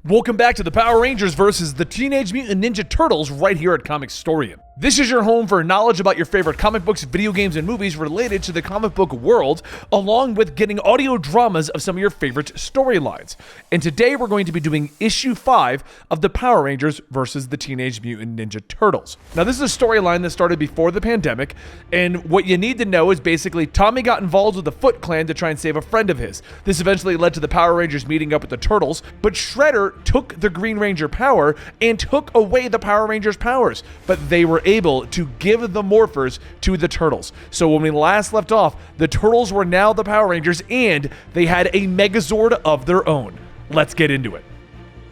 Welcome back to the Power Rangers versus the Teenage Mutant Ninja Turtles right here at Comicstorian. This is your home for knowledge about your favorite comic books, video games, and movies related to the comic book world, along with getting audio dramas of some of your favorite storylines. And today we're going to be doing issue 5 of the Power Rangers versus the Teenage Mutant Ninja Turtles. Now this is a storyline that started before the pandemic, and what you need to know is basically Tommy got involved with the Foot Clan to try and save a friend of his. This eventually led to the Power Rangers meeting up with the Turtles, but Shredder took the Green Ranger power and took away the Power Rangers powers, but they were able to give the morphers to the Turtles. So when we last left off, the Turtles were now the Power Rangers and they had a Megazord of their own. Let's get into it.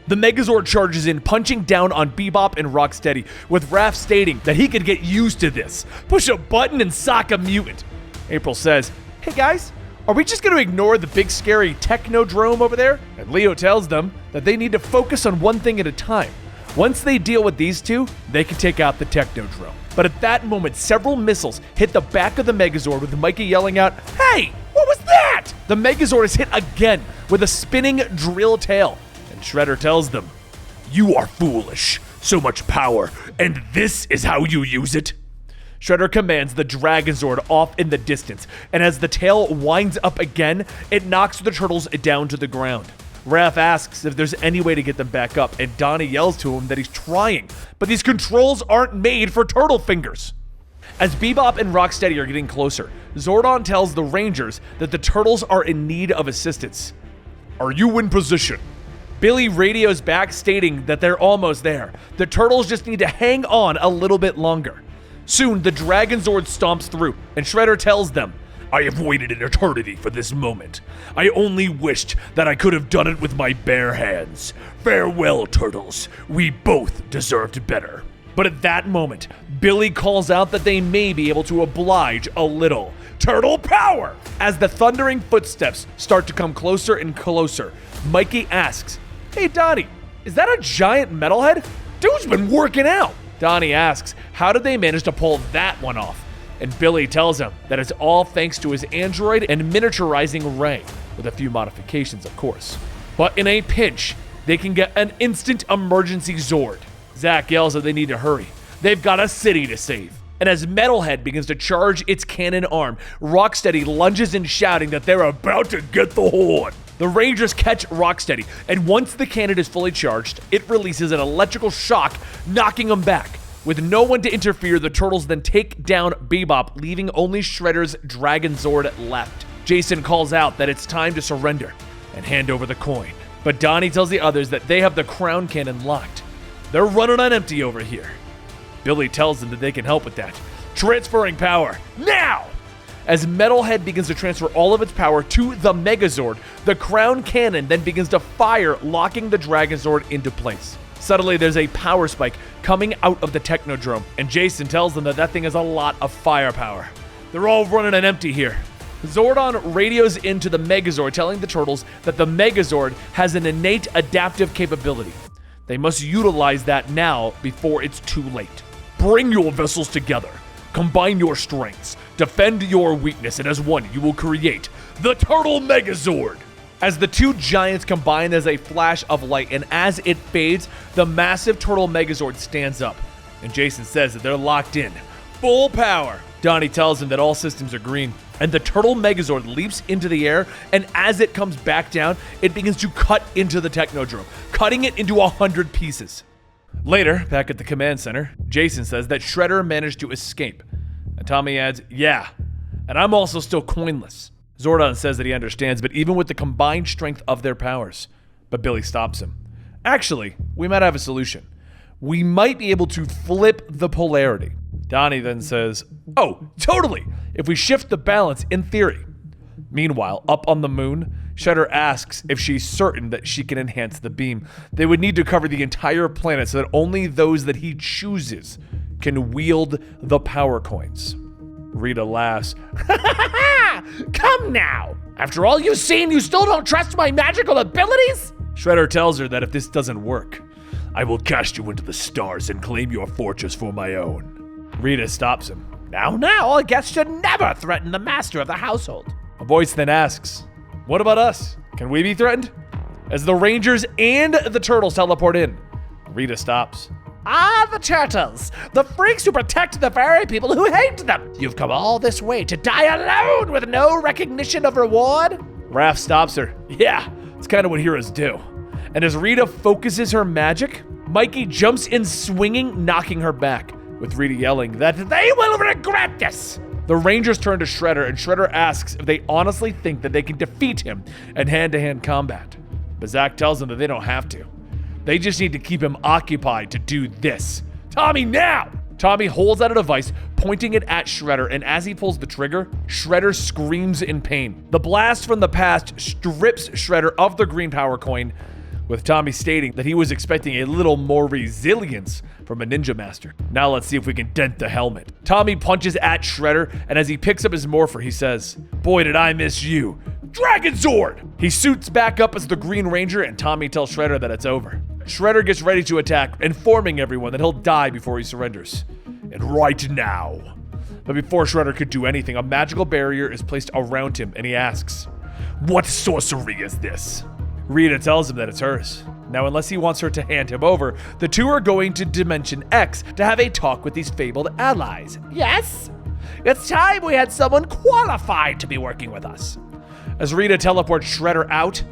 The Megazord charges in, punching down on Bebop and Rocksteady, with Raph stating that he could get used to this. Push a button and sock a mutant. April says, "Hey guys, are we just going to ignore the big scary Technodrome over there?" And Leo tells them that they need to focus on one thing at a time. Once they deal with these two, they can take out the Technodrome. But at that moment, several missiles hit the back of the Megazord, with Mikey yelling out, "Hey, what was that?" The Megazord is hit again with a spinning drill tail. And Shredder tells them, "You are foolish. So much power, and this is how you use it?" Shredder commands the Dragonzord off in the distance, and as the tail winds up again, it knocks the Turtles down to the ground. Raph asks if there's any way to get them back up, and Donnie yells to him that he's trying, but these controls aren't made for turtle fingers. As Bebop and Rocksteady are getting closer, Zordon tells the Rangers that the Turtles are in need of assistance. "Are you in position?" Billy radios back stating that they're almost there. The Turtles just need to hang on a little bit longer. Soon, the Dragonzord stomps through, and Shredder tells them, "I have waited an eternity for this moment. I only wished that I could have done it with my bare hands. Farewell, Turtles. We both deserved better." But at that moment, Billy calls out that they may be able to oblige a little. Turtle power! As the thundering footsteps start to come closer and closer, Mikey asks, "Hey Donnie, is that a giant Metalhead? Dude's been working out." Donnie asks, how did they manage to pull that one off? And Billy tells him that it's all thanks to his android and miniaturizing ray, with a few modifications of course. But in a pinch, they can get an instant emergency Zord. Zach yells that they need to hurry. They've got a city to save. And as Metalhead begins to charge its cannon arm, Rocksteady lunges in shouting that they're about to get the horn. The Rangers catch Rocksteady, and once the cannon is fully charged, it releases an electrical shock, knocking them back. With no one to interfere, the Turtles then take down Bebop, leaving only Shredder's Dragonzord left. Jason calls out that it's time to surrender and hand over the coin. But Donnie tells the others that they have the crown cannon locked. They're running on empty over here. Billy tells them that they can help with that. Transferring power, now! As Metalhead begins to transfer all of its power to the Megazord, the crown cannon then begins to fire, locking the Dragonzord into place. Suddenly, there's a power spike coming out of the Technodrome, and Jason tells them that that thing has a lot of firepower. They're all running on empty here. Zordon radios into the Megazord, telling the Turtles that the Megazord has an innate adaptive capability. They must utilize that now before it's too late. "Bring your vessels together. Combine your strengths. Defend your weakness, and as one, you will create the Turtle Megazord." As the two giants combine, there's a flash of light, and as it fades, the massive Turtle Megazord stands up. And Jason says that they're locked in. Full power. Donnie tells him that all systems are green. And the Turtle Megazord leaps into the air, and as it comes back down, it begins to cut into the Technodrome, cutting it into 100 pieces. Later, back at the command center, Jason says that Shredder managed to escape. And Tommy adds, "Yeah, and I'm also still coinless." Zordon says that he understands, but even with the combined strength of their powers. But Billy stops him. "Actually, we might have a solution. We might be able to flip the polarity." Donnie then says, "Oh, totally, if we shift the balance in theory." Meanwhile, up on the moon, Shredder asks if she's certain that she can enhance the beam. They would need to cover the entire planet so that only those that he chooses can wield the power coins. Rita laughs. "Come now! After all you've seen, you still don't trust my magical abilities?" Shredder tells her that if this doesn't work, "I will cast you into the stars and claim your fortress for my own." Rita stops him. Now, a guest should never threaten the master of the household." A voice then asks, "What about us? Can we be threatened?" As the Rangers and the Turtles teleport in, Rita stops. Ah, the Turtles, the freaks who protect the very people who hate them. You've come all this way to die alone with no recognition of reward? Raph stops her. Yeah, it's kind of what heroes do. And as Rita focuses her magic, Mikey jumps in swinging, knocking her back, with Rita yelling that they will regret this. The Rangers turn to Shredder, and Shredder asks if they honestly think that they can defeat him in hand-to-hand combat. But Zach tells them that they don't have to. They just need to keep him occupied to do this. Tommy, now! Tommy holds out a device, pointing it at Shredder, and as he pulls the trigger, Shredder screams in pain. The blast from the past strips Shredder of the green power coin, with Tommy stating that he was expecting a little more resilience from a ninja master. Now let's see if we can dent the helmet. Tommy punches at Shredder, and as he picks up his morpher, he says, "Boy, did I miss you. Megazord!" He suits back up as the Green Ranger, and Tommy tells Shredder that it's over. Shredder gets ready to attack, informing everyone that he'll die before he surrenders. And right now. But before Shredder could do anything, a magical barrier is placed around him, and he asks, "What sorcery is this?" Rita tells him that it's hers. Now, unless he wants her to hand him over, the two are going to Dimension X to have a talk with these fabled allies. Yes, it's time we had someone qualified to be working with us. As Rita teleports Shredder out,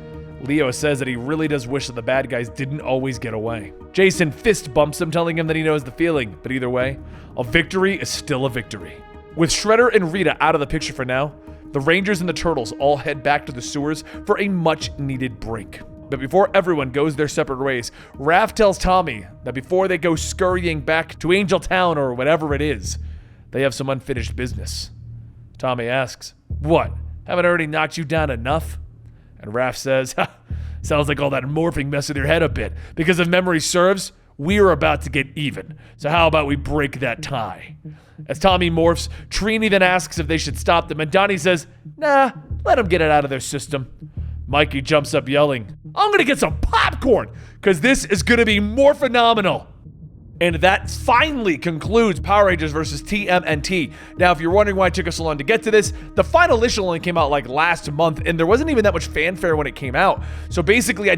Leo says that he really does wish that the bad guys didn't always get away. Jason fist bumps him, telling him that he knows the feeling, but either way, a victory is still a victory. With Shredder and Rita out of the picture for now, the Rangers and the Turtles all head back to the sewers for a much-needed break. But before everyone goes their separate ways, Raph tells Tommy that before they go scurrying back to Angel Town or whatever it is, they have some unfinished business. Tommy asks, "What? Haven't I already knocked you down enough?" And Raph says, "Ha, sounds like all that morphing messed with your head a bit, because if memory serves, we're about to get even. So how about we break that tie?" As Tommy morphs, Trini then asks if they should stop them, and Donnie says, "Nah, let them get it out of their system." Mikey jumps up yelling, "I'm gonna get some popcorn, because this is gonna be more phenomenal." And that finally concludes Power Rangers vs. TMNT. Now, if you're wondering why it took us so long to get to this, the final issue only came out like last month, and there wasn't even that much fanfare when it came out. So basically, I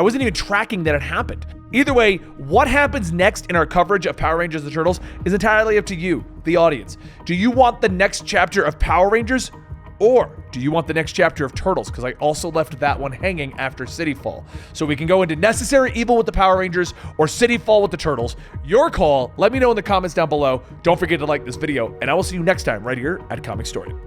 wasn't even tracking that it happened. Either way, what happens next in our coverage of Power Rangers and the Turtles is entirely up to you, the audience. Do you want the next chapter of Power Rangers? Or do you want the next chapter of Turtles? Because I also left that one hanging after City Fall. So we can go into Necessary Evil with the Power Rangers or City Fall with the Turtles. Your call. Let me know in the comments down below. Don't forget to like this video, and I will see you next time right here at Comicstorian.